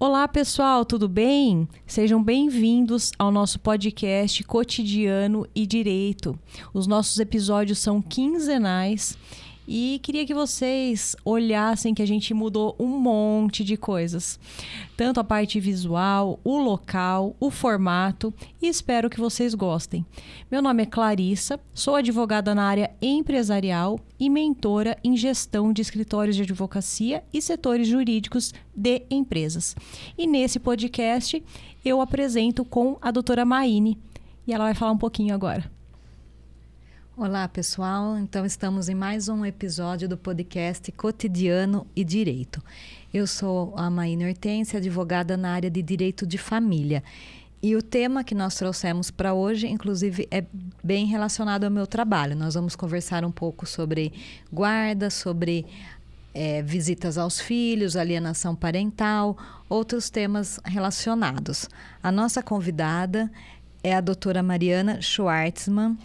Olá, pessoal, tudo bem? Sejam bem-vindos ao nosso podcast Cotidiano e Direito. Os nossos episódios são quinzenais e queria que vocês olhassem que a gente mudou um monte de coisas. Tanto a parte visual, o local, o formato, e espero que vocês gostem. Meu nome é Clarissa, sou advogada na área empresarial e mentora em gestão de escritórios de advocacia e setores jurídicos de empresas. E nesse podcast eu apresento com a doutora Maine e ela vai falar um pouquinho agora. Olá, pessoal. Então, estamos em mais um episódio do podcast Cotidiano e Direito. Eu sou a Maine Hortência, advogada na área de Direito de Família. E o tema que nós trouxemos para hoje, inclusive, é bem relacionado ao meu trabalho. Nós vamos conversar um pouco sobre guarda, sobre visitas aos filhos, alienação parental, outros temas relacionados. A nossa convidada é a doutora Mariana Schwartzman.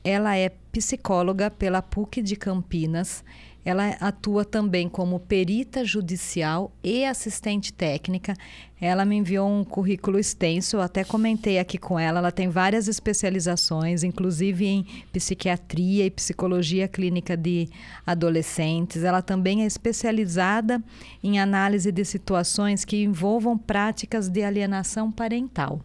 Ela é psicóloga pela PUC de Campinas. Ela atua também como perita judicial e assistente técnica. Ela me enviou um currículo extenso, eu até comentei aqui com ela. Ela tem várias especializações, inclusive em psiquiatria e psicologia clínica de adolescentes. Ela também é especializada em análise de situações que envolvam práticas de alienação parental.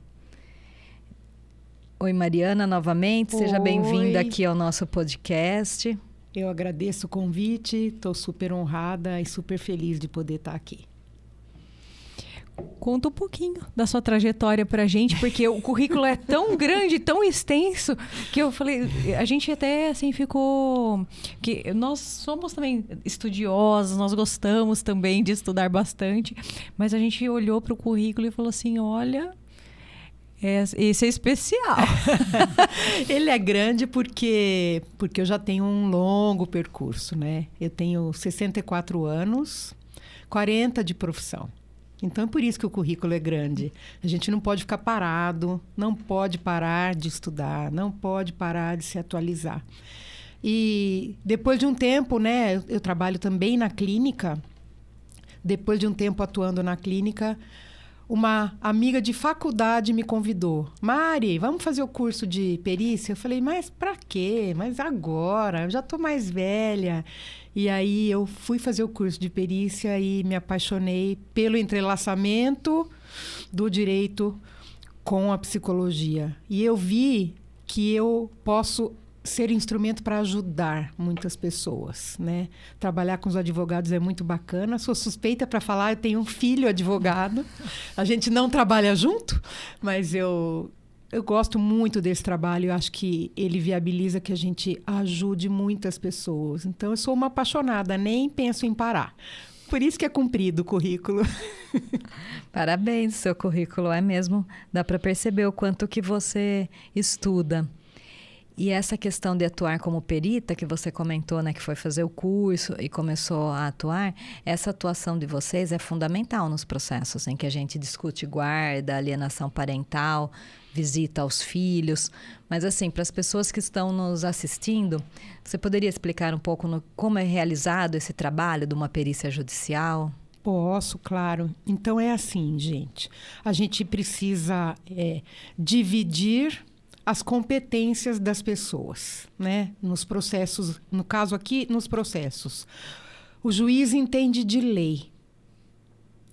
Oi, Mariana, novamente. Seja bem-vinda aqui ao nosso podcast. Eu agradeço o convite, estou super honrada e super feliz de poder estar aqui. Conta um pouquinho da sua trajetória pra gente, porque o currículo é tão grande, tão extenso, que eu falei, a gente até assim ficou... que nós somos também estudiosos, nós gostamos também de estudar bastante, mas a gente olhou para o currículo e falou assim, olha... esse é especial. Ele é grande porque eu já tenho um longo percurso, né? Eu tenho 64 anos, 40 de profissão. Então, é por isso que o currículo é grande. A gente não pode ficar parado, não pode parar de estudar, não pode parar de se atualizar. E depois de um tempo, né? Eu trabalho também na clínica. Depois de um tempo atuando na clínica... uma amiga de faculdade me convidou. Mari, vamos fazer o curso de perícia? Eu falei, mas pra quê? Mas agora, eu já tô mais velha. E aí eu fui fazer o curso de perícia e me apaixonei pelo entrelaçamento do direito com a psicologia. E eu vi que eu posso ser instrumento para ajudar muitas pessoas, né? Trabalhar com os advogados é muito bacana. Sou suspeita para falar, eu tenho um filho advogado. A gente não trabalha junto, mas eu gosto muito desse trabalho. Eu acho que ele viabiliza que a gente ajude muitas pessoas. Então, eu sou uma apaixonada, nem penso em parar. Por isso que é comprido o currículo. Parabéns, seu currículo é mesmo. Dá para perceber o quanto que você estuda. E essa questão de atuar como perita, que você comentou, né, que foi fazer o curso e começou a atuar, essa atuação de vocês é fundamental nos processos em que a gente discute guarda, alienação parental, visita aos filhos. Mas, assim, para as pessoas que estão nos assistindo, você poderia explicar um pouco como é realizado esse trabalho de uma perícia judicial? Posso, claro. Então, é assim, gente. A gente precisa dividir as competências das pessoas, né? Nos processos, no caso aqui, nos processos. O juiz entende de lei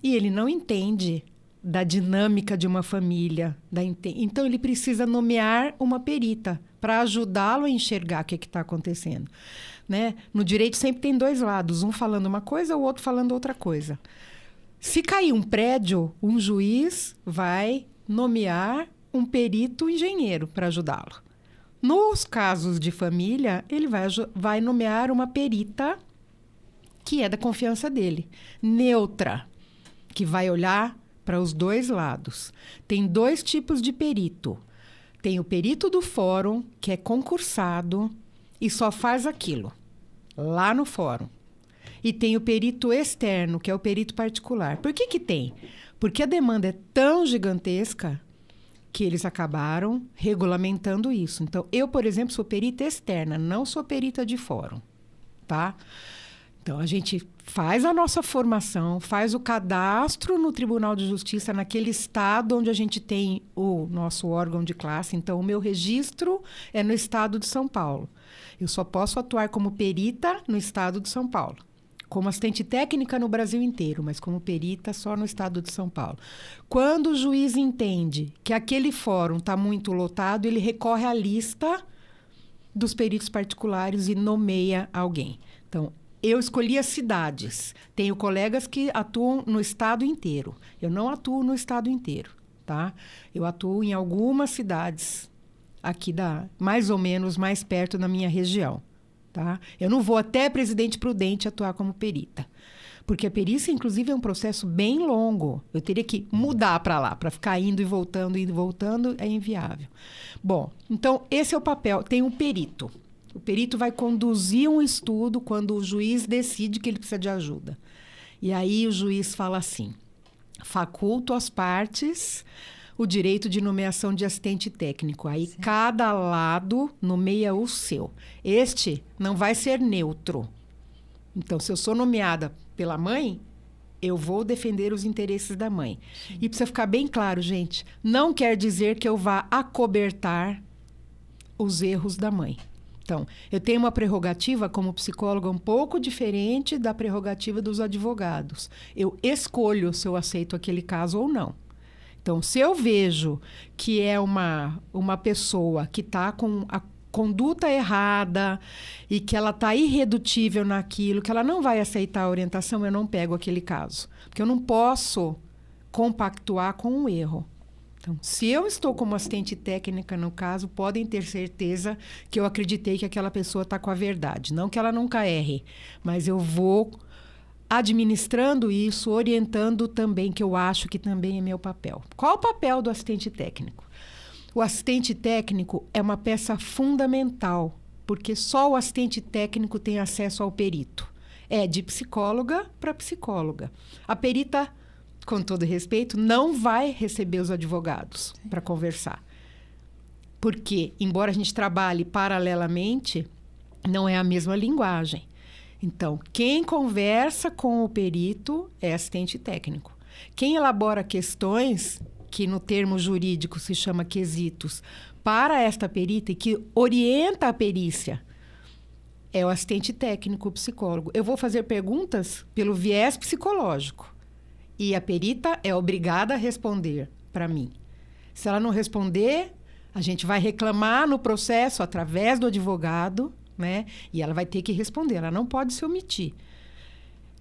e ele não entende da dinâmica de uma família. Então, ele precisa nomear uma perita para ajudá-lo a enxergar o que está acontecendo, né? No direito sempre tem dois lados, um falando uma coisa, o outro falando outra coisa. Se cair um prédio, um juiz vai nomear um perito engenheiro para ajudá-lo. Nos casos de família, ele vai nomear uma perita que é da confiança dele, neutra, que vai olhar para os dois lados. Tem dois tipos de perito. Tem o perito do fórum, que é concursado e só faz aquilo, lá no fórum. E tem o perito externo, que é o perito particular. Por que tem? Porque a demanda é tão gigantesca que eles acabaram regulamentando isso. Então, eu, por exemplo, sou perita externa, não sou perita de fórum, tá? Então, a gente faz a nossa formação, faz o cadastro no Tribunal de Justiça, naquele estado onde a gente tem o nosso órgão de classe. Então, o meu registro é no estado de São Paulo. Eu só posso atuar como perita no estado de São Paulo. Como assistente técnica no Brasil inteiro, mas como perita só no estado de São Paulo. Quando o juiz entende que aquele fórum está muito lotado, ele recorre à lista dos peritos particulares e nomeia alguém. Então, eu escolhi as cidades. Tenho colegas que atuam no estado inteiro. Eu não atuo no estado inteiro, tá? Eu atuo em algumas cidades aqui mais ou menos mais perto da minha região, tá? Eu não vou até Presidente Prudente atuar como perita, porque a perícia, inclusive, é um processo bem longo. Eu teria que mudar para lá, para ficar indo e voltando, é inviável. Bom, então esse é o papel. Tem um perito. O perito vai conduzir um estudo quando o juiz decide que ele precisa de ajuda. E aí o juiz fala assim: faculto às partes o direito de nomeação de assistente técnico. Aí cada lado nomeia o seu. Este não vai ser neutro. Então, se eu sou nomeada pela mãe, eu vou defender os interesses da mãe. Sim. E precisa ficar bem claro, gente, não quer dizer que eu vá acobertar os erros da mãe. Então, eu tenho uma prerrogativa como psicóloga um pouco diferente da prerrogativa dos advogados. Eu escolho se eu aceito aquele caso ou não. Então, se eu vejo que é uma pessoa que está com a conduta errada e que ela está irredutível naquilo, que ela não vai aceitar a orientação, eu não pego aquele caso. Porque eu não posso compactuar com um erro. Então, se eu estou como assistente técnica no caso, podem ter certeza que eu acreditei que aquela pessoa está com a verdade. Não que ela nunca erre, mas eu vou administrando isso, orientando também, que eu acho que também é meu papel. Qual o papel do assistente técnico? O assistente técnico é uma peça fundamental, porque só o assistente técnico tem acesso ao perito. É de psicóloga para psicóloga. A perita, com todo respeito, não vai receber os advogados para conversar. Porque, embora a gente trabalhe paralelamente, não é a mesma linguagem. Então, quem conversa com o perito é assistente técnico. Quem elabora questões, que no termo jurídico se chama quesitos, para esta perita e que orienta a perícia, é o assistente técnico, o psicólogo. Eu vou fazer perguntas pelo viés psicológico. E a perita é obrigada a responder para mim. Se ela não responder, a gente vai reclamar no processo através do advogado, né? E ela vai ter que responder, ela não pode se omitir.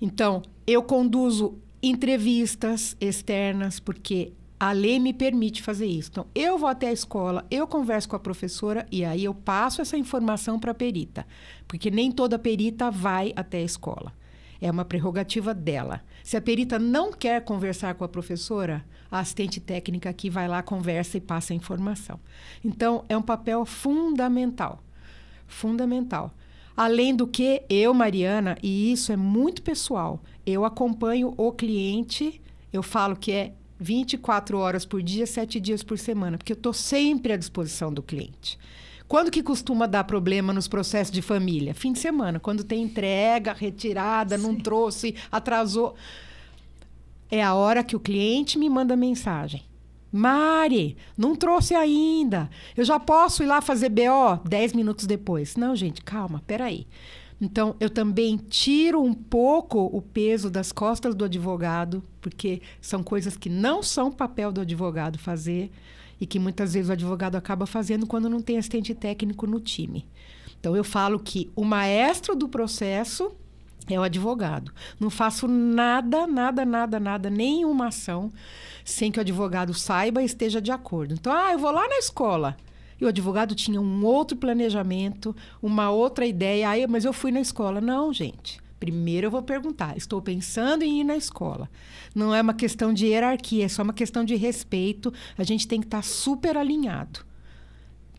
Então, eu conduzo entrevistas externas, porque a lei me permite fazer isso. Então, eu vou até a escola, eu converso com a professora e aí eu passo essa informação para a perita. Porque nem toda perita vai até a escola. É uma prerrogativa dela. Se a perita não quer conversar com a professora, a assistente técnica aqui vai lá, conversa e passa a informação. Então, é um papel fundamental. Fundamental. Além do que, eu, Mariana, e isso é muito pessoal, eu acompanho o cliente, eu falo que é 24 horas por dia, 7 dias por semana, porque eu estou sempre à disposição do cliente. Quando que costuma dar problema nos processos de família? Fim de semana, quando tem entrega, retirada, não trouxe, atrasou. É a hora que o cliente me manda mensagem. Mari, não trouxe ainda. Eu já posso ir lá fazer BO 10 minutos depois. Não, gente, calma, peraí. Então, eu também tiro um pouco o peso das costas do advogado, porque são coisas que não são papel do advogado fazer e que muitas vezes o advogado acaba fazendo quando não tem assistente técnico no time. Então, eu falo que o maestro do processo é o advogado. Não faço nada, nenhuma ação sem que o advogado saiba e esteja de acordo. Então, eu vou lá na escola. E o advogado tinha um outro planejamento, uma outra ideia. Mas eu fui na escola. Não, gente. Primeiro eu vou perguntar. Estou pensando em ir na escola. Não é uma questão de hierarquia, é só uma questão de respeito. A gente tem que estar super alinhado.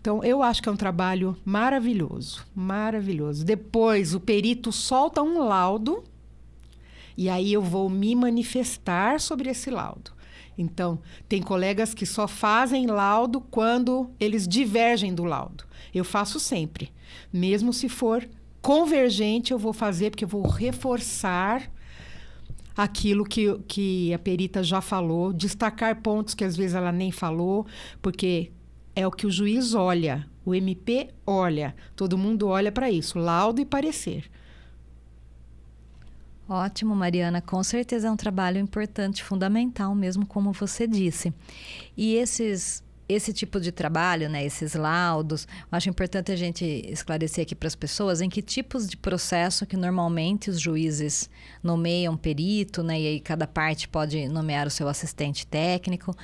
Então, eu acho que é um trabalho maravilhoso, maravilhoso. Depois, o perito solta um laudo e aí eu vou me manifestar sobre esse laudo. Então, tem colegas que só fazem laudo quando eles divergem do laudo. Eu faço sempre, mesmo se for convergente eu vou fazer, porque eu vou reforçar aquilo que a perita já falou, destacar pontos que às vezes ela nem falou, porque é o que o juiz olha, o MP olha, todo mundo olha para isso, laudo e parecer. Ótimo, Mariana. Com certeza é um trabalho importante, fundamental mesmo, como você disse. E esse tipo de trabalho, né, esses laudos, eu acho importante a gente esclarecer aqui para as pessoas em que tipos de processo que normalmente os juízes nomeiam perito, né, e aí cada parte pode nomear o seu assistente técnico,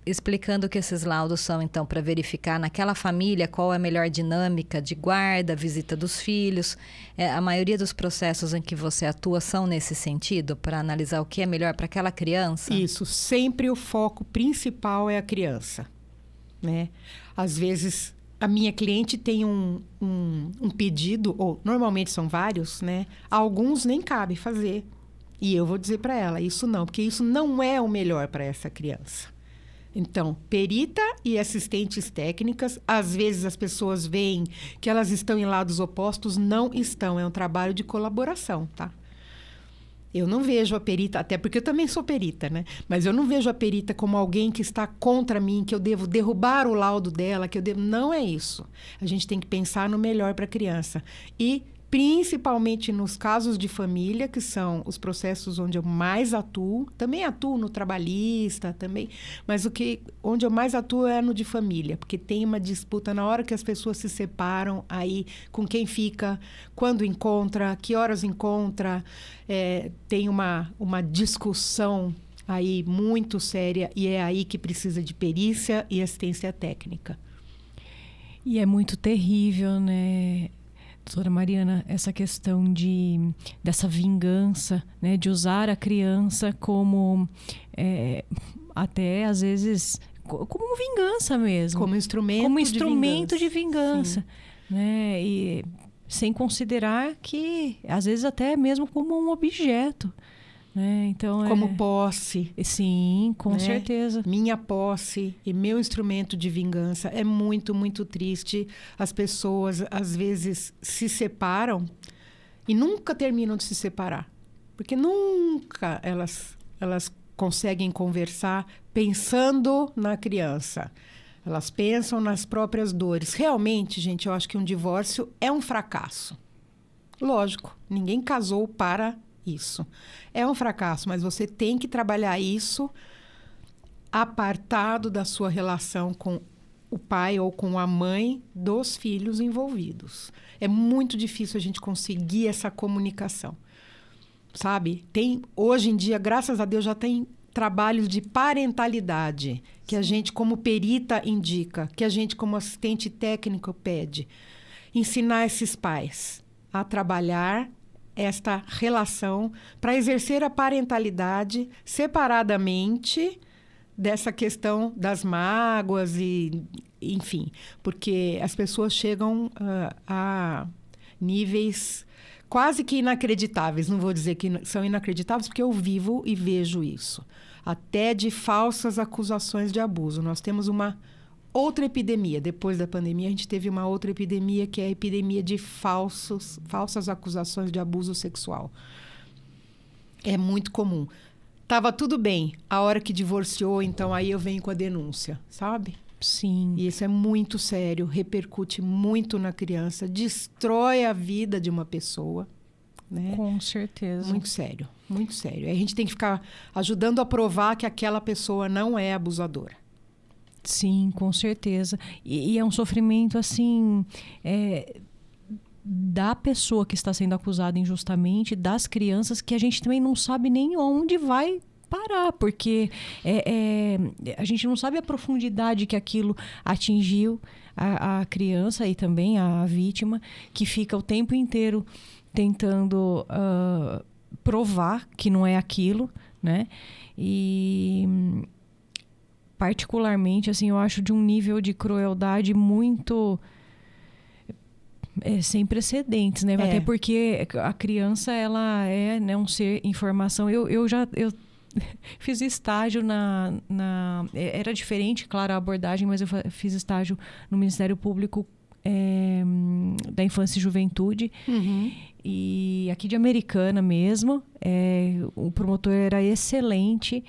explicando que esses laudos são, então, para verificar naquela família qual é a melhor dinâmica de guarda, visita dos filhos. A maioria dos processos em que você atua são nesse sentido, para analisar o que é melhor para aquela criança? Isso, sempre o foco principal é a criança. Né? Às vezes, a minha cliente tem um pedido, ou normalmente são vários, né? Alguns nem cabe fazer. E eu vou dizer para ela, isso não, porque isso não é o melhor para essa criança. Então, perita e assistentes técnicas, às vezes as pessoas veem que elas estão em lados opostos, não estão. É um trabalho de colaboração, tá? Eu não vejo a perita, até porque eu também sou perita, né? Mas eu não vejo a perita como alguém que está contra mim, que eu devo derrubar o laudo dela, que eu devo... Não é isso. A gente tem que pensar no melhor para a criança. E, principalmente nos casos de família, que são os processos onde eu mais atuo, também atuo no trabalhista, também, mas onde eu mais atuo é no de família, porque tem uma disputa na hora que as pessoas se separam, aí com quem fica, quando encontra, que horas encontra, tem uma discussão aí muito séria e é aí que precisa de perícia e assistência técnica. E é muito terrível, né, doutora Mariana, essa questão dessa vingança, né, de usar a criança como, até às vezes, como vingança mesmo. Como instrumento de vingança. Né? E sem considerar que, às vezes, até mesmo como um objeto. Né? Então, como posse. Sim, com né? certeza. Minha posse e meu instrumento de vingança. É muito, muito triste. As pessoas, às vezes, se separam e nunca terminam de se separar. Porque nunca elas conseguem conversar pensando na criança. Elas pensam nas próprias dores. Realmente, gente, eu acho que um divórcio é um fracasso. Lógico, ninguém casou para isso. É um fracasso, mas você tem que trabalhar isso apartado da sua relação com o pai ou com a mãe dos filhos envolvidos. É muito difícil a gente conseguir essa comunicação, sabe? Hoje em dia, graças a Deus, já tem trabalhos de parentalidade que a gente, como perita, indica, que a gente, como assistente técnico, pede. Ensinar esses pais a trabalhar esta relação para exercer a parentalidade separadamente dessa questão das mágoas e, enfim, porque as pessoas chegam a níveis quase que inacreditáveis. Não vou dizer que são inacreditáveis, porque eu vivo e vejo isso. Até de falsas acusações de abuso. Nós temos uma outra epidemia. Depois da pandemia, a gente teve uma outra epidemia, que é a epidemia de falsas acusações de abuso sexual. É muito comum. Tava tudo bem. A hora que divorciou, então aí eu venho com a denúncia, sabe? Sim. E isso é muito sério, repercute muito na criança, destrói a vida de uma pessoa, né? Com certeza. Muito sério, muito sério. Aí a gente tem que ficar ajudando a provar que aquela pessoa não é abusadora. Sim, com certeza. E é um sofrimento, assim, da pessoa que está sendo acusada injustamente, das crianças, que a gente também não sabe nem onde vai parar, porque a gente não sabe a profundidade que aquilo atingiu a criança e também a vítima, que fica o tempo inteiro tentando provar que não é aquilo, né? E particularmente, assim, eu acho de um nível de crueldade muito sem precedentes, né? Até porque a criança, ela é, né, um ser em formação. Eu fiz estágio era diferente, claro, a abordagem, mas eu fiz estágio no Ministério Público da infância e juventude. E aqui de Americana mesmo. O promotor era excelente.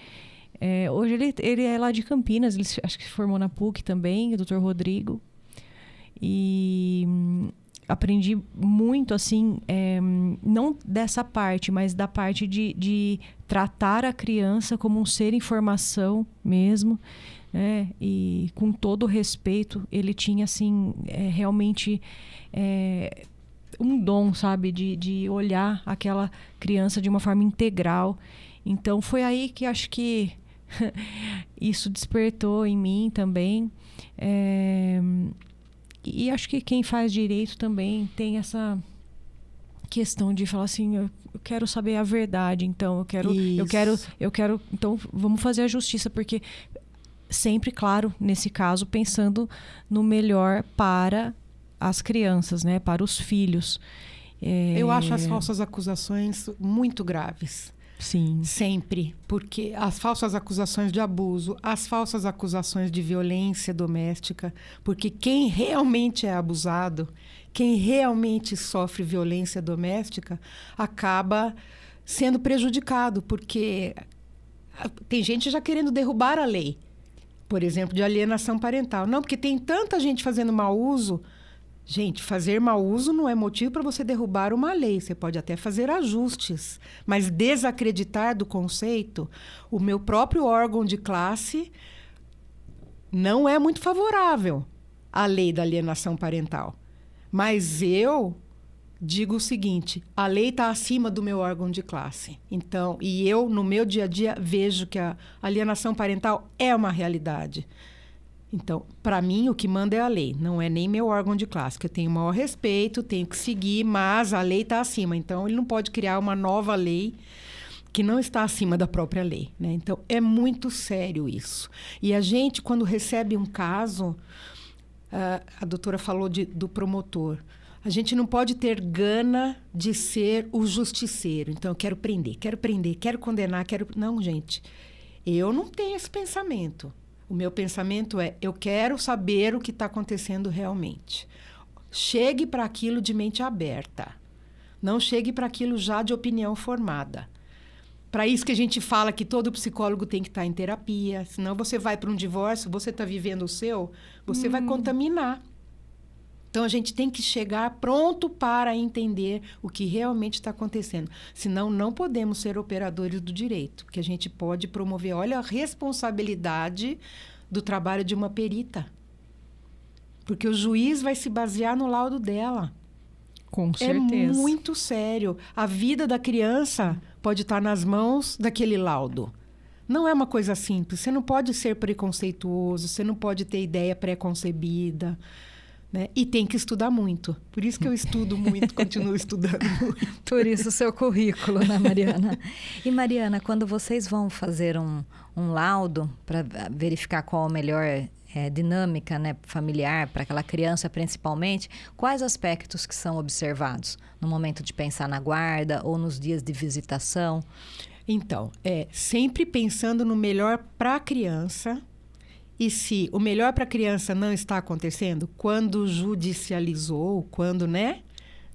Hoje ele é lá de Campinas, ele acho que se formou na PUC também, o Dr. Rodrigo. E aprendi muito, assim, não dessa parte, mas da parte de tratar a criança como um ser em formação mesmo, né? E com todo o respeito, ele tinha, assim, realmente um dom, sabe, de olhar aquela criança de uma forma integral. Então, foi aí que acho que isso despertou em mim também. E acho que quem faz direito também tem essa questão de falar assim, eu quero saber a verdade, então eu quero, então vamos fazer a justiça, porque sempre, claro, nesse caso, pensando no melhor para as crianças, né, para os filhos. Eu acho as falsas acusações muito graves. Sim. Sempre. Porque as falsas acusações de abuso, as falsas acusações de violência doméstica, porque quem realmente é abusado, quem realmente sofre violência doméstica, acaba sendo prejudicado, porque tem gente já querendo derrubar a lei, por exemplo, de alienação parental. Não, porque tem tanta gente fazendo mau uso. Gente, fazer mau uso não é motivo para você derrubar uma lei. Você pode até fazer ajustes, mas desacreditar do conceito, o meu próprio órgão de classe não é muito favorável à lei da alienação parental. Mas eu digo o seguinte, a lei está acima do meu órgão de classe. Então, e eu, no meu dia a dia, vejo que a alienação parental é uma realidade. Então, para mim, o que manda é a lei, não é nem meu órgão de classe, que eu tenho o maior respeito, tenho que seguir, mas a lei está acima. Então, ele não pode criar uma nova lei que não está acima da própria lei, né? Então, é muito sério isso. E a gente, quando recebe um caso, a doutora falou do promotor, a gente não pode ter gana de ser o justiceiro. Então, eu quero prender, quero condenar, Não, gente, eu não tenho esse pensamento. O meu pensamento é, eu quero saber o que está acontecendo realmente. Chegue para aquilo de mente aberta. Não chegue para aquilo já de opinião formada. Para isso que a gente fala que todo psicólogo tem que estar em terapia. Senão você vai para um divórcio, você está vivendo o seu, você vai contaminar. Então, a gente tem que chegar pronto para entender o que realmente está acontecendo. Senão, não podemos ser operadores do direito, porque a gente pode promover, olha, a responsabilidade do trabalho de uma perita. Porque o juiz vai se basear no laudo dela. Com certeza. É muito sério. A vida da criança pode estar nas mãos daquele laudo. Não é uma coisa simples. Você não pode ser preconceituoso, você não pode ter ideia pré-concebida. Né? E tem que estudar muito. Por isso que eu estudo muito, continuo estudando muito. Por isso o seu currículo, né, Mariana? E, Mariana, quando vocês vão fazer um laudo para verificar qual a melhor dinâmica, né, familiar para aquela criança principalmente, quais aspectos que são observados no momento de pensar na guarda ou nos dias de visitação? Então, sempre pensando no melhor para a criança. E se o melhor para a criança não está acontecendo, quando judicializou, quando, né,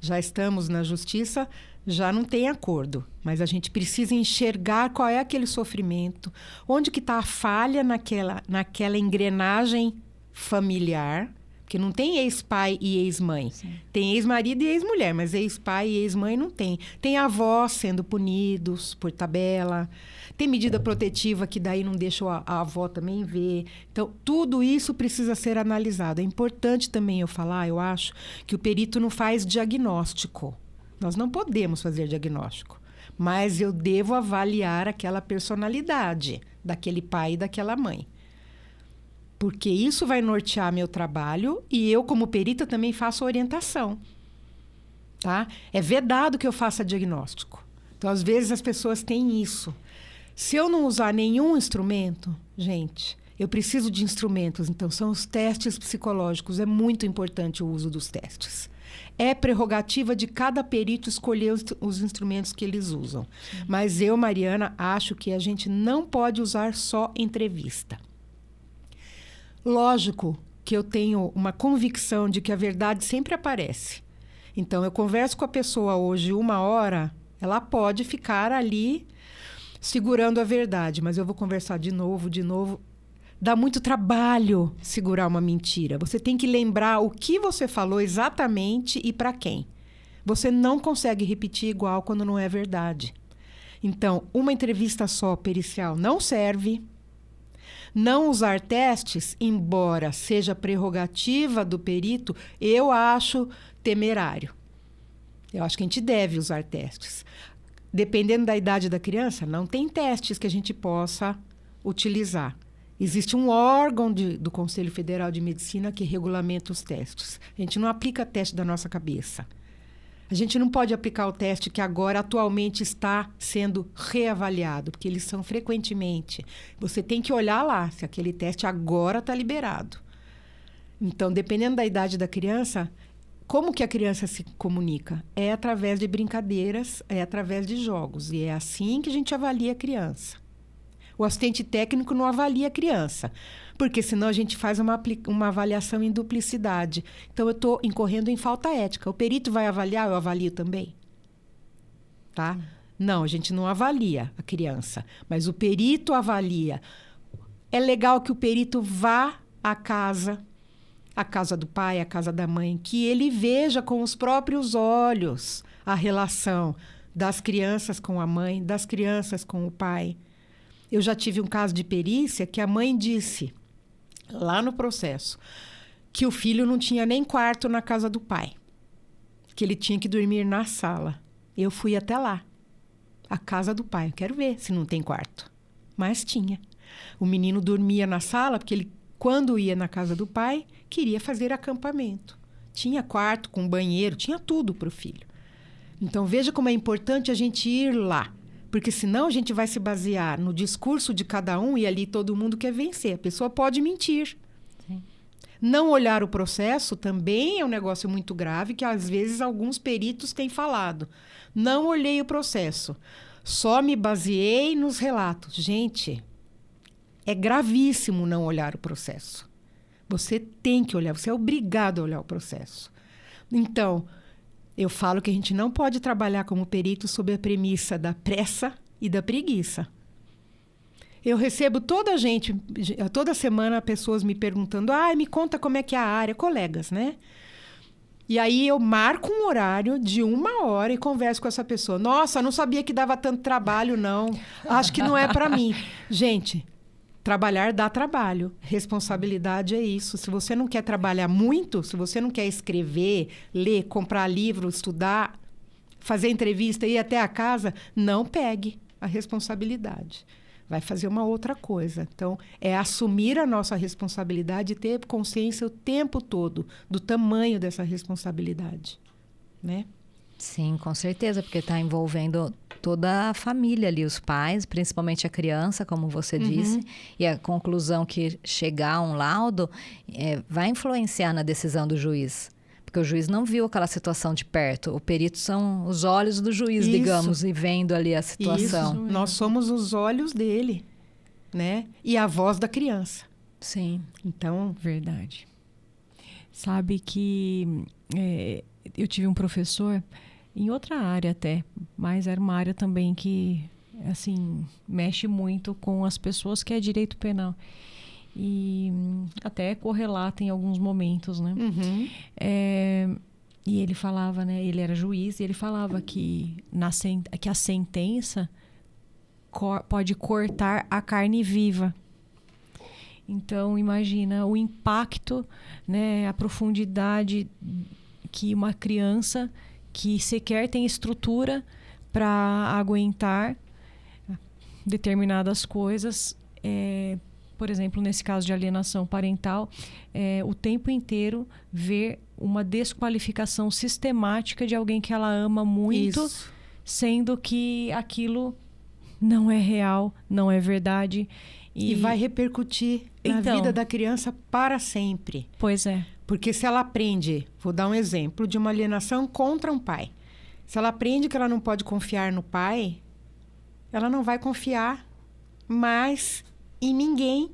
já estamos na justiça, já não tem acordo. Mas a gente precisa enxergar qual é aquele sofrimento, onde que está a falha naquela engrenagem familiar, porque não tem ex-pai e ex-mãe. Sim. Tem ex-marido e ex-mulher, mas ex-pai e ex-mãe não tem. Tem avós sendo punidos por tabela. Tem medida protetiva que daí não deixa a avó também ver. Então, tudo isso precisa ser analisado. É importante também eu falar, eu acho, que o perito não faz diagnóstico. Nós não podemos fazer diagnóstico. Mas eu devo avaliar aquela personalidade daquele pai e daquela mãe. Porque isso vai nortear meu trabalho e eu, como perita, também faço orientação. Tá? É vedado que eu faça diagnóstico. Então, às vezes, as pessoas têm isso. Se eu não usar nenhum instrumento, gente, eu preciso de instrumentos. Então, são os testes psicológicos. É muito importante o uso dos testes. É prerrogativa de cada perito escolher os instrumentos que eles usam. Sim. Mas eu, Mariana, acho que a gente não pode usar só entrevista. Lógico que eu tenho uma convicção de que a verdade sempre aparece. Então, eu converso com a pessoa hoje 1 hora, ela pode ficar ali segurando a verdade, mas eu vou conversar de novo. Dá muito trabalho segurar uma mentira. Você tem que lembrar o que você falou exatamente e para quem. Você não consegue repetir igual quando não é verdade. Então, uma entrevista só pericial não serve. Não usar testes, embora seja prerrogativa do perito, eu acho temerário. Eu acho que a gente deve usar testes. Dependendo da idade da criança, não tem testes que a gente possa utilizar. Existe um órgão do Conselho Federal de Medicina que regulamenta os testes. A gente não aplica teste da nossa cabeça. A gente não pode aplicar o teste que agora atualmente está sendo reavaliado, porque eles são frequentemente. Você tem que olhar lá se aquele teste agora está liberado. Então, dependendo da idade da criança, como que a criança se comunica? É através de brincadeiras, é através de jogos. E é assim que a gente avalia a criança. O assistente técnico não avalia a criança, porque senão a gente faz uma avaliação em duplicidade. Então, eu estou incorrendo em falta ética. O perito vai avaliar, eu avalio também. Tá? Não, a gente não avalia a criança, mas o perito avalia. É legal que o perito vá à casa, a casa do pai, a casa da mãe, que ele veja com os próprios olhos a relação das crianças com a mãe, das crianças com o pai. Eu já tive um caso de perícia que a mãe disse, lá no processo, que o filho não tinha nem quarto na casa do pai, que ele tinha que dormir na sala. Eu fui até lá, a casa do pai. Eu quero ver se não tem quarto. Mas tinha. O menino dormia na sala porque ele, quando ia na casa do pai, queria fazer acampamento. Tinha quarto com banheiro, tinha tudo para o filho. Então, veja como é importante a gente ir lá. Porque senão a gente vai se basear no discurso de cada um e ali todo mundo quer vencer. A pessoa pode mentir. Sim. Não olhar o processo também é um negócio muito grave que às vezes alguns peritos têm falado. Não olhei o processo. Só me baseei nos relatos. Gente, é gravíssimo não olhar o processo. Você tem que olhar, você é obrigado a olhar o processo. Então, eu falo que a gente não pode trabalhar como perito sob a premissa da pressa e da preguiça. Eu recebo toda semana pessoas me perguntando, me conta como é que é a área, colegas, né? E aí eu marco um horário de 1 hora e converso com essa pessoa. Nossa, não sabia que dava tanto trabalho, não. Acho que não é para mim. Gente, trabalhar dá trabalho. Responsabilidade é isso. Se você não quer trabalhar muito, se você não quer escrever, ler, comprar livro, estudar, fazer entrevista, ir até a casa, não pegue a responsabilidade. Vai fazer uma outra coisa. Então, é assumir a nossa responsabilidade e ter consciência o tempo todo do tamanho dessa responsabilidade, né? Sim, com certeza, porque está envolvendo toda a família ali, os pais, principalmente a criança, como você disse, e a conclusão que chegar a um laudo vai influenciar na decisão do juiz. Porque o juiz não viu aquela situação de perto. O perito são os olhos do juiz, digamos, e vendo ali a situação. Isso. Nós somos os olhos dele, né? E a voz da criança. Sim. Então, verdade. Sabe que eu tive um professor em outra área até, mas era uma área também que, assim, mexe muito com as pessoas, que é direito penal. E até correlata em alguns momentos, né? E ele falava, né? Ele era juiz e ele falava que a sentença pode cortar a carne viva. Então, imagina o impacto, né? A profundidade que uma criança que sequer tem estrutura para aguentar determinadas coisas, por exemplo, nesse caso de alienação parental, o tempo inteiro ver uma desqualificação sistemática de alguém que ela ama muito, sendo que aquilo não é real, não é verdade. E vai repercutir na vida da criança para sempre. Pois é. Porque se ela aprende, vou dar um exemplo de uma alienação contra um pai. Se ela aprende que ela não pode confiar no pai, ela não vai confiar mais em ninguém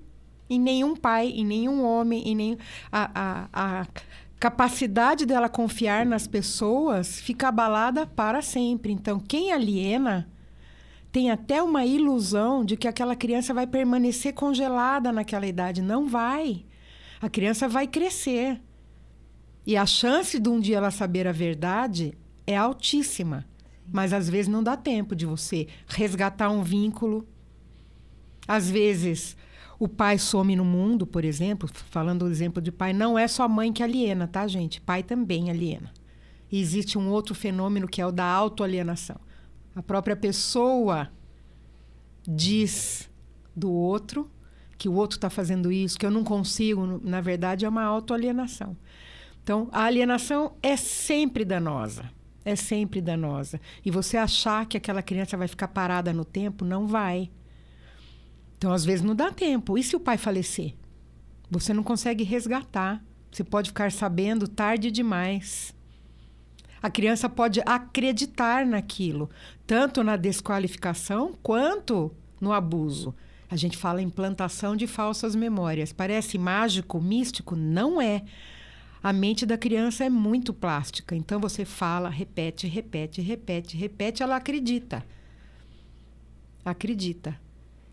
em nenhum pai, em nenhum homem, em nenhum... A capacidade dela confiar nas pessoas fica abalada para sempre. Então, quem aliena tem até uma ilusão de que aquela criança vai permanecer congelada naquela idade. Não vai. A criança vai crescer. E a chance de um dia ela saber a verdade é altíssima. Mas, às vezes, não dá tempo de você resgatar um vínculo. Às vezes, o pai some no mundo, por exemplo. Falando do exemplo de pai, não é só a mãe que aliena, tá, gente? Pai também aliena. E existe um outro fenômeno que é o da autoalienação. A própria pessoa diz do outro que o outro está fazendo isso, que eu não consigo. Na verdade, é uma autoalienação. Então, a alienação é sempre danosa. É sempre danosa. E você achar que aquela criança vai ficar parada no tempo, não vai. Então, às vezes, não dá tempo. E se o pai falecer? Você não consegue resgatar. Você pode ficar sabendo tarde demais. A criança pode acreditar naquilo, tanto na desqualificação quanto no abuso. A gente fala implantação de falsas memórias. Parece mágico, místico? Não é. A mente da criança é muito plástica. Então, você fala, repete, repete, repete, repete, ela acredita. Acredita.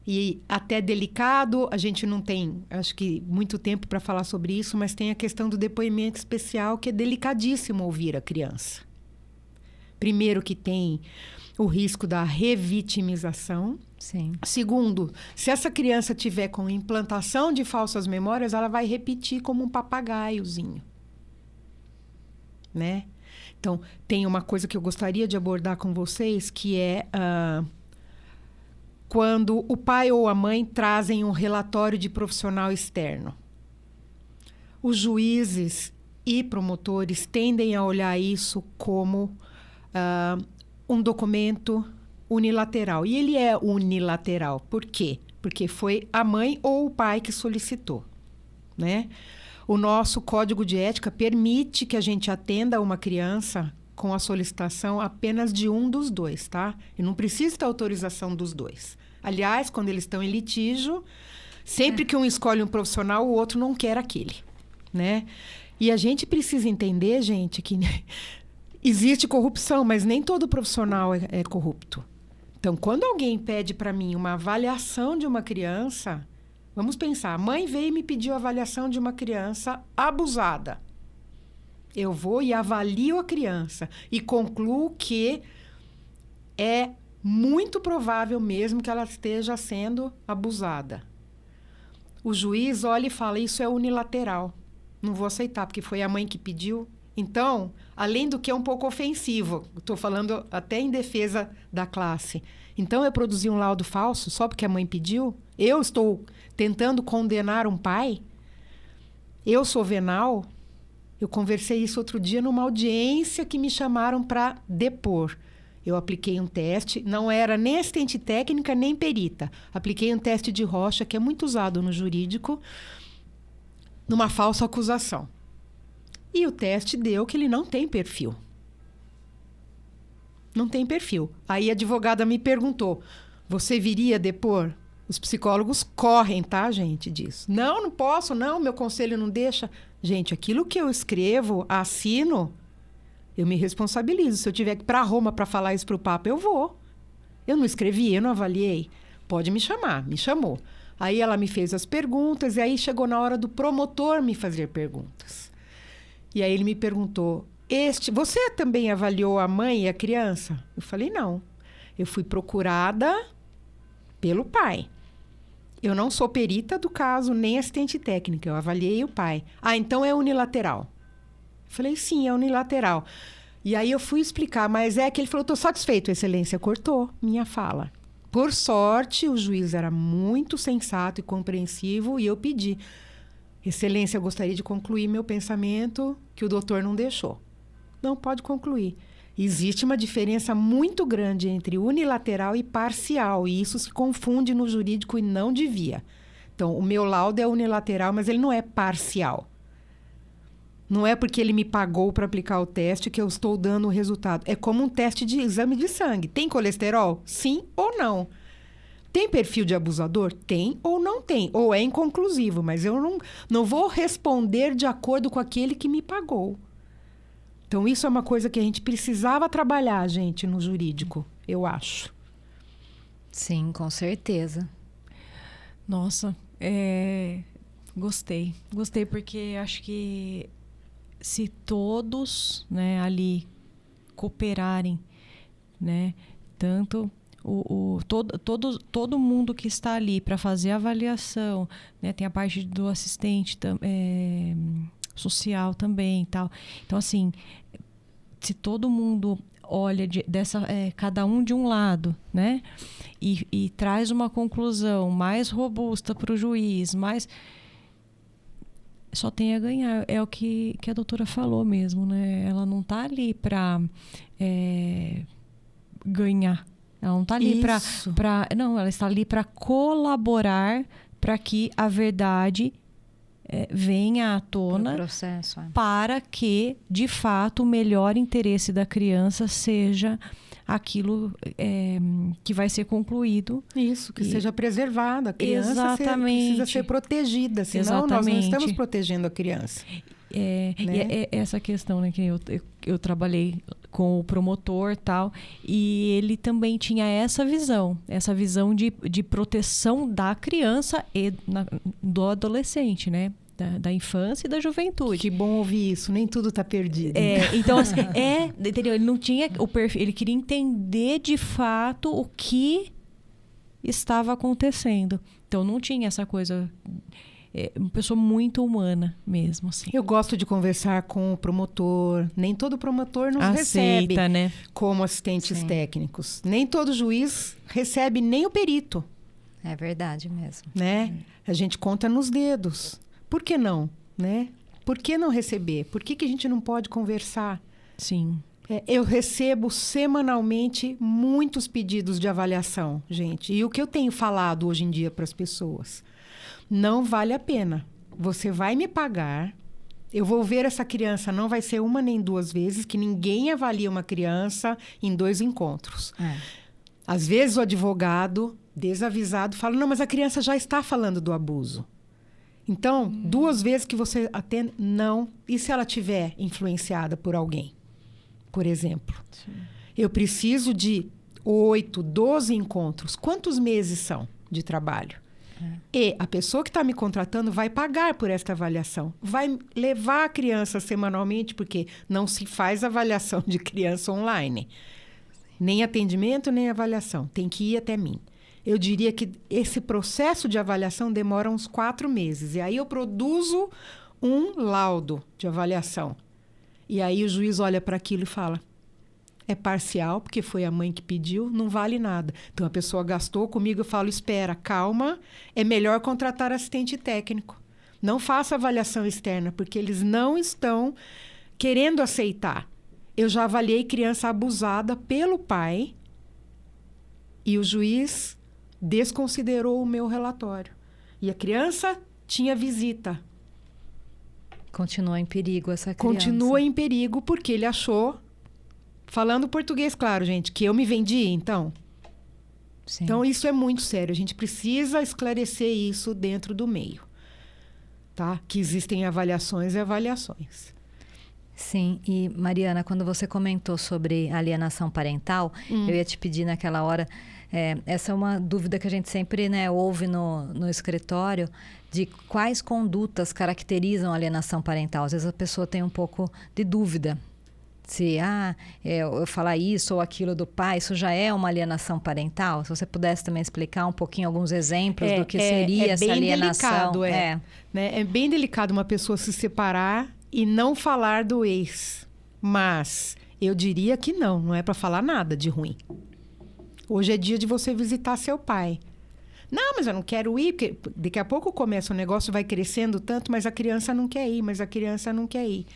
E até delicado, a gente não tem, acho que, muito tempo para falar sobre isso, mas tem a questão do depoimento especial, que é delicadíssimo ouvir a criança. Primeiro, que tem o risco da revitimização. Sim. Segundo, se essa criança tiver com implantação de falsas memórias, ela vai repetir como um papagaiozinho. Né? Então, tem uma coisa que eu gostaria de abordar com vocês, que é... quando o pai ou a mãe trazem um relatório de profissional externo. Os juízes e promotores tendem a olhar isso como um documento unilateral. E ele é unilateral. Por quê? Porque foi a mãe ou o pai que solicitou, né? O nosso código de ética permite que a gente atenda uma criança com a solicitação apenas de um dos dois, tá? E não precisa ter autorização dos dois. Aliás, quando eles estão em litígio, sempre que um escolhe um profissional, o outro não quer aquele, né? E a gente precisa entender, gente, que existe corrupção, mas nem todo profissional é corrupto. Então, quando alguém pede para mim uma avaliação de uma criança, vamos pensar, a mãe veio e me pediu a avaliação de uma criança abusada. Eu vou e avalio a criança e concluo que é muito provável mesmo que ela esteja sendo abusada. O juiz olha e fala, isso é unilateral. Não vou aceitar, porque foi a mãe que pediu. Então, além do que é um pouco ofensivo, estou falando até em defesa da classe. Então, eu produzi um laudo falso só porque a mãe pediu? Eu estou tentando condenar um pai? Eu sou venal? Eu conversei isso outro dia numa audiência que me chamaram para depor. Eu apliquei um teste, não era nem assistente técnica, nem perita. Apliquei um teste de Rocha, que é muito usado no jurídico, numa falsa acusação. E o teste deu que ele não tem perfil. Não tem perfil. Aí a advogada me perguntou, você viria depor? Os psicólogos correm, tá, gente, disso. Não, não posso, não, meu conselho não deixa. Gente, aquilo que eu escrevo, assino, eu me responsabilizo. Se eu tiver que ir para Roma para falar isso para o Papa, eu vou. Eu não escrevi, eu não avaliei. Pode me chamar, me chamou. Aí ela me fez as perguntas e aí chegou na hora do promotor me fazer perguntas. E aí ele me perguntou, você também avaliou a mãe e a criança? Eu falei, não. Eu fui procurada pelo pai. Eu não sou perita do caso, nem assistente técnica. Eu avaliei o pai. Ah, então é unilateral. Eu falei, sim, é unilateral. E aí eu fui explicar, mas é que ele falou, estou satisfeito, excelência. Cortou minha fala. Por sorte, o juiz era muito sensato e compreensivo e eu pedi, excelência, eu gostaria de concluir meu pensamento que o doutor não deixou. Não pode concluir. Existe uma diferença muito grande entre unilateral e parcial, e isso se confunde no jurídico e não devia. Então, o meu laudo é unilateral, mas ele não é parcial. Não é porque ele me pagou para aplicar o teste que eu estou dando o resultado. É como um teste de exame de sangue. Tem colesterol? Sim ou não? Tem perfil de abusador? Tem ou não tem. Ou é inconclusivo, mas eu não vou responder de acordo com aquele que me pagou. Então, isso é uma coisa que a gente precisava trabalhar, gente, no jurídico, eu acho. Sim, com certeza. Nossa, gostei. Gostei porque acho que se todos, né, ali cooperarem, né, tanto todo mundo que está ali para fazer a avaliação, né, tem a parte do assistente social também e tal. Então, assim, se todo mundo olha cada um de um lado, né, e traz uma conclusão mais robusta para o juiz, só tem a ganhar. É o que a doutora falou mesmo, né? Ela não está ali para ganhar. Ela não está ali para... Não, ela está ali para colaborar para que a verdade venha à tona, processo, para que, de fato, o melhor interesse da criança seja aquilo que vai ser concluído. Isso, que seja preservada. A criança precisa ser protegida, senão nós não estamos protegendo a criança. Né? E essa questão, né, que eu trabalhei com o promotor e tal, e ele também tinha essa visão de proteção da criança e do adolescente, né? Da infância e da juventude. Que bom ouvir isso, nem tudo está perdido. Então, assim, entendeu? Ele não tinha o perfil, ele queria entender de fato o que estava acontecendo. Então, não tinha essa coisa... uma pessoa muito humana mesmo, assim. Eu gosto de conversar com o promotor. Nem todo promotor nos aceita, recebe, né, como assistentes técnicos. Nem todo juiz recebe nem o perito. É verdade mesmo. Né? A gente conta nos dedos. Por que não? Né? Por que não receber? Por que a gente não pode conversar? Sim. Eu recebo semanalmente muitos pedidos de avaliação, gente. E o que eu tenho falado hoje em dia para as pessoas? Não vale a pena. Você vai me pagar, eu vou ver essa criança, não vai ser uma nem duas vezes, que ninguém avalia uma criança em 2 encontros. Às vezes o advogado, desavisado, fala, não, mas a criança já está falando do abuso. Então, 2 vezes que você atende, não. E se ela tiver influenciada por alguém, por exemplo? Sim. Eu preciso de 8, 12 encontros. Quantos meses são de trabalho? E a pessoa que está me contratando vai pagar por esta avaliação. Vai levar a criança semanalmente, porque não se faz avaliação de criança online. Nem atendimento, nem avaliação. Tem que ir até mim. Eu diria que esse processo de avaliação demora uns 4 meses. E aí eu produzo um laudo de avaliação. E aí o juiz olha para aquilo e fala, é parcial, porque foi a mãe que pediu, não vale nada. Então a pessoa gastou comigo, eu falo, espera, calma, é melhor contratar assistente técnico. Não faça avaliação externa, porque eles não estão querendo aceitar. Eu já avaliei criança abusada pelo pai e o juiz desconsiderou o meu relatório. E a criança tinha visita. Continua em perigo essa criança. Continua em perigo porque ele achou, falando português, claro, gente, que eu me vendi, então. Sim. Então, isso é muito sério. A gente precisa esclarecer isso dentro do meio. Tá? Que existem avaliações e avaliações. Sim, e Mariana, quando você comentou sobre alienação parental, eu ia te pedir naquela hora, essa é uma dúvida que a gente sempre, né, ouve no escritório, de quais condutas caracterizam a alienação parental. Às vezes a pessoa tem um pouco de dúvida. Se eu falar isso ou aquilo do pai, isso já é uma alienação parental? Se você pudesse também explicar um pouquinho alguns exemplos do que seria essa alienação. Delicado, né? É bem delicado uma pessoa se separar e não falar do ex. Mas eu diria que não é para falar nada de ruim. Hoje é dia de você visitar seu pai. Não, mas eu não quero ir, porque daqui a pouco começa o negócio, vai crescendo tanto, mas a criança não quer ir, mas a criança não quer ir.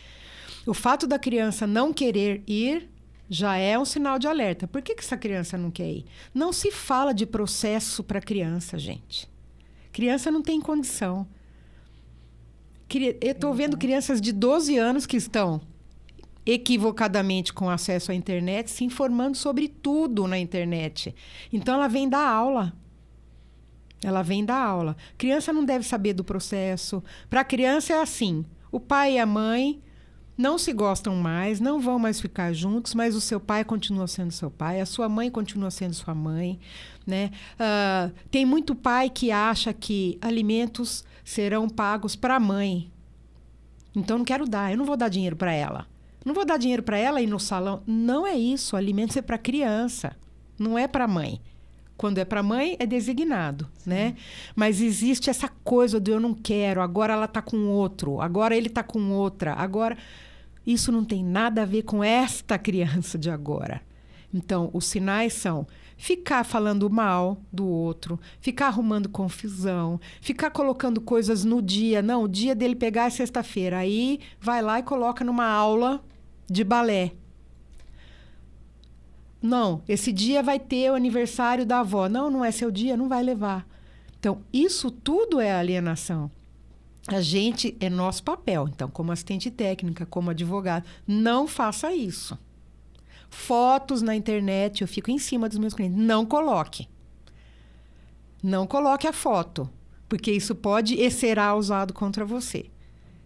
O fato da criança não querer ir já é um sinal de alerta. Por que essa criança não quer ir? Não se fala de processo para criança, gente. Criança não tem condição. Eu estou vendo crianças de 12 anos que estão equivocadamente com acesso à internet, se informando sobre tudo na internet. Então, ela vem dar aula. Ela vem da aula. Criança não deve saber do processo. Para a criança é assim, o pai e a mãe não se gostam mais, não vão mais ficar juntos, mas o seu pai continua sendo seu pai, a sua mãe continua sendo sua mãe, né? Tem muito pai que acha que alimentos serão pagos para a mãe. Então, não quero dar, eu não vou dar dinheiro para ela. Não vou dar dinheiro para ela ir no salão. Não é isso, alimentos é para criança, não é para a mãe. Quando é para a mãe, é designado, né? Mas existe essa coisa do eu não quero, agora ela está com outro, agora ele está com outra, agora... Isso não tem nada a ver com esta criança de agora. Então, os sinais são ficar falando mal do outro, ficar arrumando confusão, ficar colocando coisas no dia. Não, o dia dele pegar é sexta-feira. Aí, vai lá e coloca numa aula de balé. Não, esse dia vai ter o aniversário da avó. Não, não é seu dia, não vai levar. Então, isso tudo é alienação. A gente, é nosso papel, então, como assistente técnica, como advogado, não faça isso. Fotos na internet, eu fico em cima dos meus clientes. Não coloque. Não coloque a foto, porque isso pode e será usado contra você.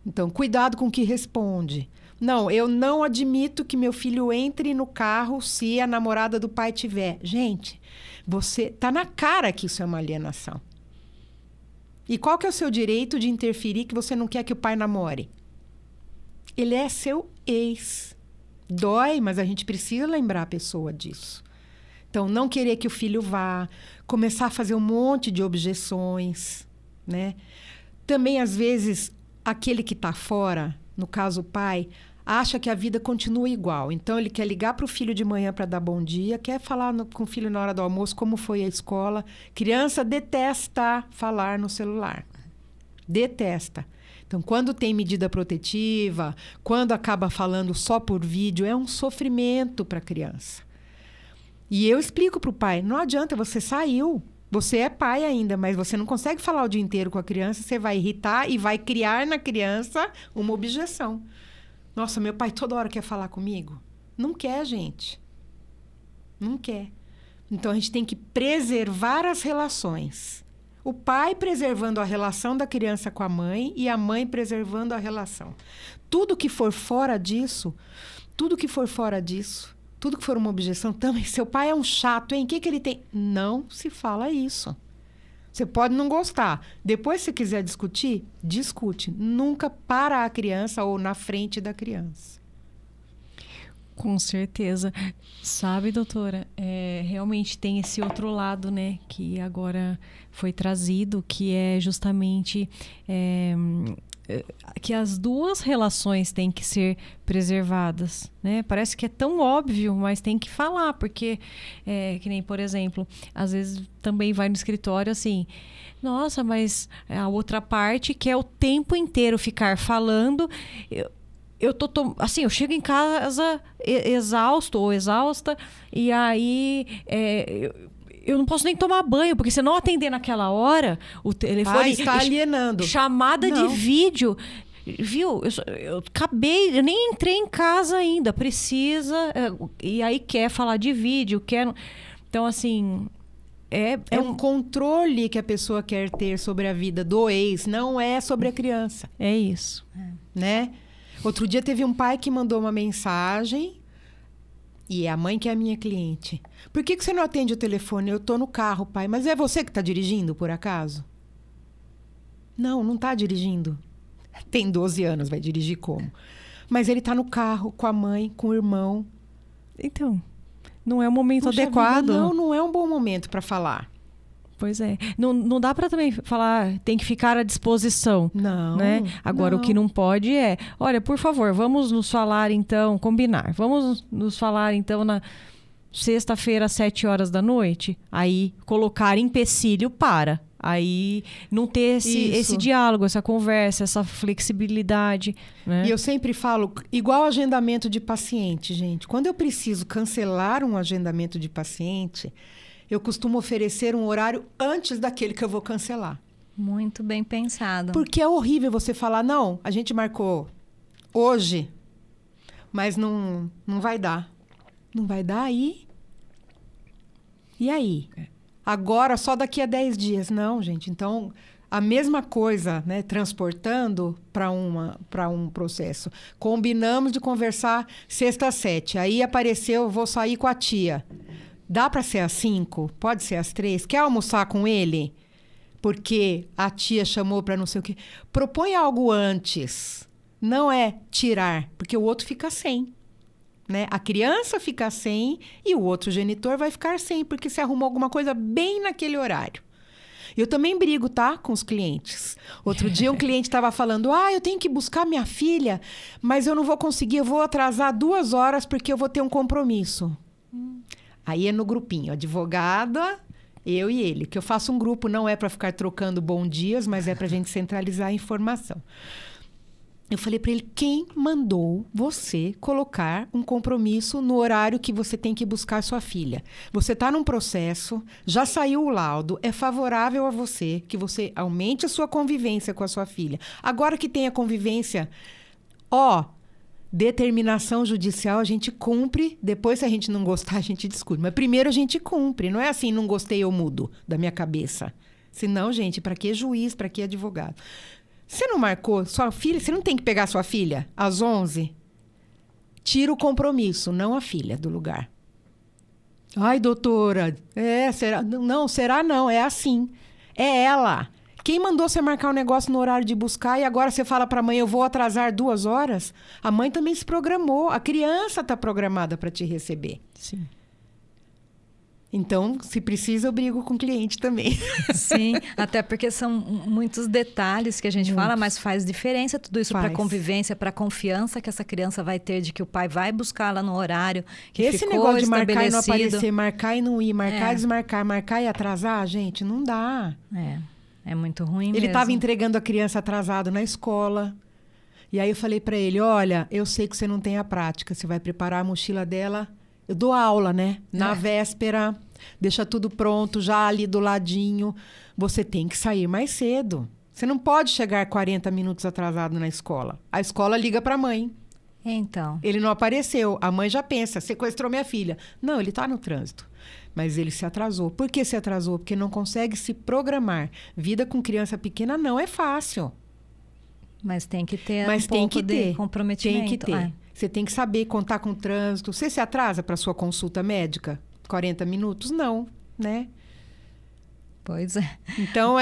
Então, cuidado com o que responde. Não, eu não admito que meu filho entre no carro se a namorada do pai tiver. Gente, você tá na cara que isso é uma alienação. E qual que é o seu direito de interferir que você não quer que o pai namore? Ele é seu ex. Dói, mas a gente precisa lembrar a pessoa disso. Então, não querer que o filho vá, começar a fazer um monte de objeções, né? Também, às vezes, aquele que está fora, no caso o pai, acha que a vida continua igual. Então, ele quer ligar para o filho de manhã para dar bom dia, quer falar com o filho na hora do almoço, como foi a escola. Criança detesta falar no celular. Detesta. Então, quando tem medida protetiva, quando acaba falando só por vídeo, é um sofrimento para a criança. E eu explico para o pai, não adianta, você saiu. Você é pai ainda, mas você não consegue falar o dia inteiro com a criança, você vai irritar e vai criar na criança uma objeção. Nossa, meu pai toda hora quer falar comigo. Não quer, gente. Não quer. Então, a gente tem que preservar as relações. O pai preservando a relação da criança com a mãe e a mãe preservando a relação. Tudo que for fora disso, tudo que for uma objeção, também, seu pai é um chato, hein? O que ele tem? Não se fala isso. Você pode não gostar. Depois, se quiser discutir, discute. Nunca para a criança ou na frente da criança. Com certeza. Sabe, doutora, realmente tem esse outro lado, né? Que agora foi trazido, que é justamente que as duas relações têm que ser preservadas, né? Parece que é tão óbvio, mas tem que falar, porque que nem, por exemplo, às vezes também vai no escritório assim, nossa, mas a outra parte quer o tempo inteiro ficar falando. Eu chego em casa exausto ou exausta, e aí eu não posso nem tomar banho, porque se não atender naquela hora, o telefone está alienando. Chamada não. de vídeo. Viu? Eu acabei, eu nem entrei em casa ainda, precisa. E aí quer falar de vídeo, quer. Então, assim. É um controle que a pessoa quer ter sobre a vida do ex, não é sobre a criança. É isso. Né? Outro dia teve um pai que mandou uma mensagem, e é a mãe que é a minha cliente. Por que você não atende o telefone? Eu tô no carro, pai. Mas é você que está dirigindo, por acaso? Não está dirigindo. Tem 12 anos, vai dirigir como? Mas ele está no carro, com a mãe, com o irmão. Então, não é o momento Puxa adequado. Vida, não é um bom momento para falar. Pois é. Não dá para também falar, tem que ficar à disposição. Não. Né? Agora, o que não pode é, olha, por favor, vamos nos falar então, combinar. Vamos nos falar então na sexta-feira, às 7 horas da noite. Aí, colocar empecilho para. Aí, não ter esse diálogo, essa conversa, essa flexibilidade. Né? E eu sempre falo, igual agendamento de paciente, gente. Quando eu preciso cancelar um agendamento de paciente, eu costumo oferecer um horário antes daquele que eu vou cancelar. Muito bem pensado. Porque é horrível você falar, não, a gente marcou hoje, mas não vai dar. Não vai dar aí? E aí? agora só daqui a 10 dias. Não, gente. Então, a mesma coisa, né? Transportando para um processo. Combinamos de conversar sexta às 7. Aí apareceu, vou sair com a tia. Dá para ser às 5? Pode ser às 3? Quer almoçar com ele? Porque a tia chamou para não sei o quê. Propõe algo antes. Não é tirar, porque o outro fica sem. Né? A criança fica sem e o outro genitor vai ficar sem, porque se arrumou alguma coisa bem naquele horário. Eu também brigo, tá? Com os clientes. Outro dia um cliente estava falando, eu tenho que buscar minha filha, mas eu não vou conseguir, eu vou atrasar 2 horas porque eu vou ter um compromisso. Aí é no grupinho, advogada, eu e ele. Que eu faço um grupo, não é para ficar trocando bom dias, mas é para a gente centralizar a informação. Eu falei para ele, quem mandou você colocar um compromisso no horário que você tem que buscar sua filha? Você está num processo, já saiu o laudo, é favorável a você, que você aumente a sua convivência com a sua filha. Agora que tem a convivência, determinação judicial a gente cumpre, depois se a gente não gostar a gente discute. Mas primeiro a gente cumpre, não é assim, não gostei eu mudo da minha cabeça. Senão, gente, para que juiz, para que advogado? Você não marcou sua filha? Você não tem que pegar sua filha às 11? Tira o compromisso, não a filha do lugar. Ai, doutora, será? Não, será não, é assim. É ela. Quem mandou você marcar um negócio no horário de buscar e agora você fala para a mãe, eu vou atrasar 2 horas? A mãe também se programou, a criança está programada para te receber. Sim. Então, se precisa, eu brigo com o cliente também. Sim, até porque são muitos detalhes que a gente fala, mas faz diferença tudo isso para a convivência, para a confiança que essa criança vai ter de que o pai vai buscar lá no horário que esse ficou negócio de estabelecido. marcar e não aparecer, marcar e não ir, marcar e desmarcar, marcar e atrasar, gente, não dá. É muito ruim mesmo. Ele estava entregando a criança atrasado na escola. E aí eu falei para ele, olha, eu sei que você não tem a prática, você vai preparar a mochila dela. Eu dou aula, né? Na véspera, deixa tudo pronto, já ali do ladinho. Você tem que sair mais cedo. Você não pode chegar 40 minutos atrasado na escola. A escola liga para a mãe. Então. Ele não apareceu. A mãe já pensa, sequestrou minha filha. Não, ele está no trânsito. Mas ele se atrasou. Por que se atrasou? Porque não consegue se programar. Vida com criança pequena não é fácil. Mas tem que ter de comprometimento. Tem que ter. Você tem que saber contar com o trânsito. Você se atrasa para sua consulta médica? 40 minutos? Não, né? Pois é. Então,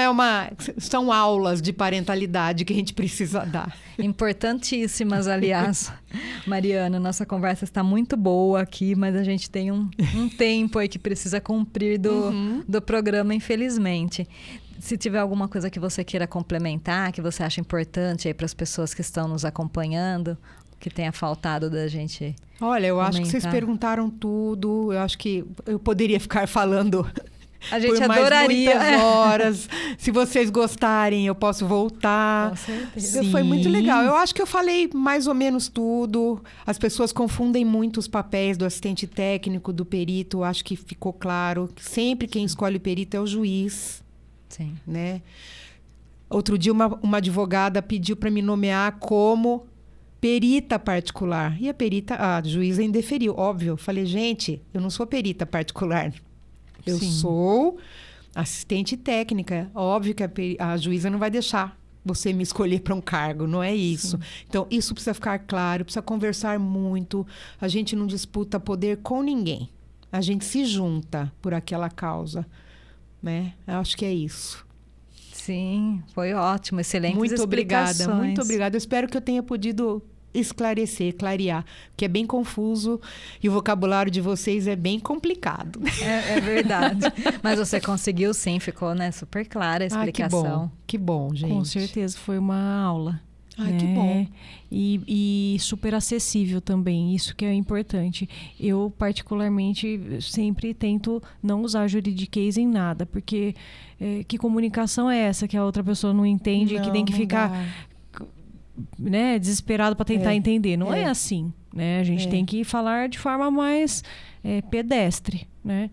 são aulas de parentalidade que a gente precisa dar. Importantíssimas, aliás. Mariana, nossa conversa está muito boa aqui, mas a gente tem um tempo aí que precisa cumprir do programa, infelizmente. Se tiver alguma coisa que você queira complementar, que você acha importante aí para as pessoas que estão nos acompanhando, que tenha faltado da gente Olha, eu comentar. acho que vocês perguntaram tudo. Eu acho que eu poderia ficar falando a gente por mais adoraria. muitas horas. Se vocês gostarem, eu posso voltar. Com certeza. Foi muito legal. Eu acho que eu falei mais ou menos tudo. As pessoas confundem muito os papéis do assistente técnico, do perito. Eu acho que ficou claro que sempre quem escolhe o perito é o juiz. Sim. Né? Outro dia, uma advogada pediu para me nomear como perita particular. E a juíza indeferiu. Óbvio, eu falei, gente, eu não sou perita particular. Eu sou assistente técnica. Óbvio que a juíza não vai deixar você me escolher para um cargo, não é isso. Sim. Então, isso precisa ficar claro, precisa conversar muito. A gente não disputa poder com ninguém. A gente se junta por aquela causa. Né? Eu acho que é isso. Sim, foi ótimo, excelente. Muito obrigada, muito obrigada. Eu espero que eu tenha podido esclarecer, clarear, porque é bem confuso e o vocabulário de vocês é bem complicado. É verdade. Mas você conseguiu sim, ficou, né, super clara a explicação. Que bom, gente. Com certeza, foi uma aula. Ai, que bom. E super acessível também, isso que é importante. Eu, particularmente, sempre tento não usar juridiquês em nada, porque que comunicação é essa que a outra pessoa não entende, que tem que ficar desesperado para tentar entender? Não é assim, né? A gente tem que falar de forma mais pedestre, né?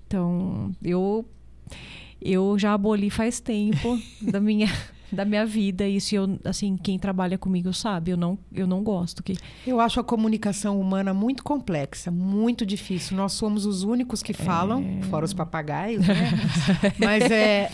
Então, eu já aboli faz tempo da minha da minha vida. Isso eu, assim, quem trabalha comigo sabe. Eu não gosto. Eu acho a comunicação humana muito complexa, muito difícil. Nós somos os únicos que falam, fora os papagaios, né?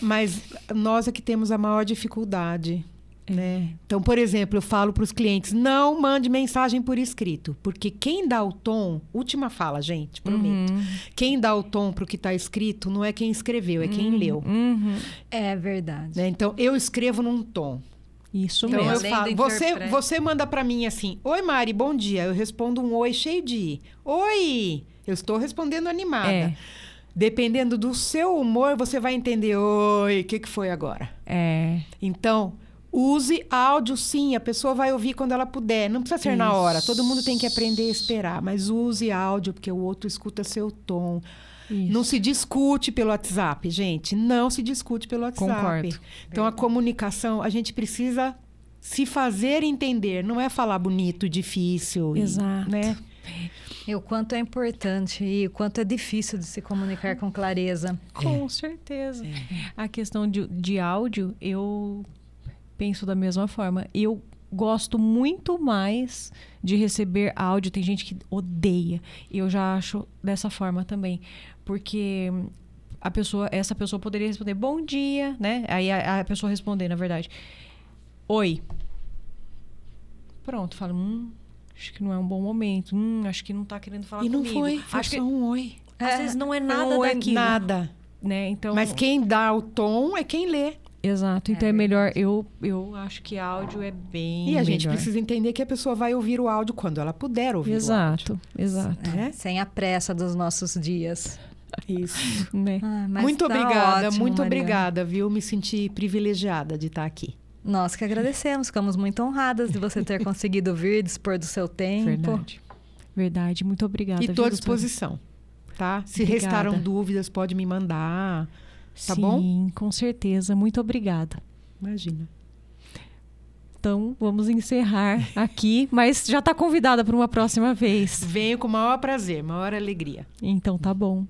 Mas nós é que temos a maior dificuldade. Né? Então, por exemplo, eu falo para os clientes, não mande mensagem por escrito, porque quem dá o tom, última fala, gente, prometo, quem dá o tom para o que está escrito não é quem escreveu, é quem leu. É verdade. Né? Então, eu escrevo num tom. Isso Então, mesmo. eu falo, você manda para mim assim, oi Mari, bom dia. Eu respondo um oi cheio de oi. Eu estou respondendo animada. Dependendo do seu humor, você vai entender, oi, o que foi agora? Então, use áudio, sim. A pessoa vai ouvir quando ela puder. Não precisa ser na hora. Todo mundo tem que aprender a esperar. Mas use áudio, porque o outro escuta seu tom. Isso. Não se discute pelo WhatsApp, gente. Não se discute pelo WhatsApp. Concordo. Então, a comunicação, a gente precisa se fazer entender. Não é falar bonito, difícil. Exato. Né? E o quanto é importante e o quanto é difícil de se comunicar com clareza. Com certeza. A questão de áudio, eu penso da mesma forma. Eu gosto muito mais de receber áudio. Tem gente que odeia. Eu já acho dessa forma também. Porque essa pessoa poderia responder bom dia, né? Aí a pessoa responder, na verdade, oi. Pronto, fala, acho que não é um bom momento. Acho que não tá querendo falar comigo. E não foi acho só que um oi. Às vezes não é nada não daquilo. É nada. Né? Então, mas quem dá o tom é quem lê. Exato, então é melhor. Eu acho que áudio é bem melhor. E a gente precisa entender que a pessoa vai ouvir o áudio quando ela puder ouvir o áudio. Exato. Sem a pressa dos nossos dias. Isso. Né? Muito obrigada, ótimo, muito Mariana. Obrigada, viu? Me senti privilegiada de estar aqui. Nós que agradecemos, ficamos muito honradas de você ter conseguido vir, dispor do seu tempo. Verdade, muito obrigada. E estou à disposição, tá? Se restaram dúvidas, pode me mandar. Tá bom? Sim, com certeza. Muito obrigada. Imagina. Então, vamos encerrar aqui, mas já está convidada para uma próxima vez. Venho com o maior prazer, maior alegria. Então, tá bom.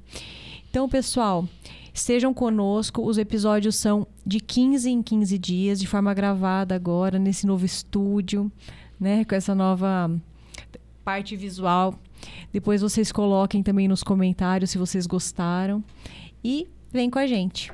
Então, pessoal, estejam conosco. Os episódios são de 15 em 15 dias, de forma gravada agora, nesse novo estúdio, né? Com essa nova parte visual. Depois vocês coloquem também nos comentários se vocês gostaram. E vem com a gente.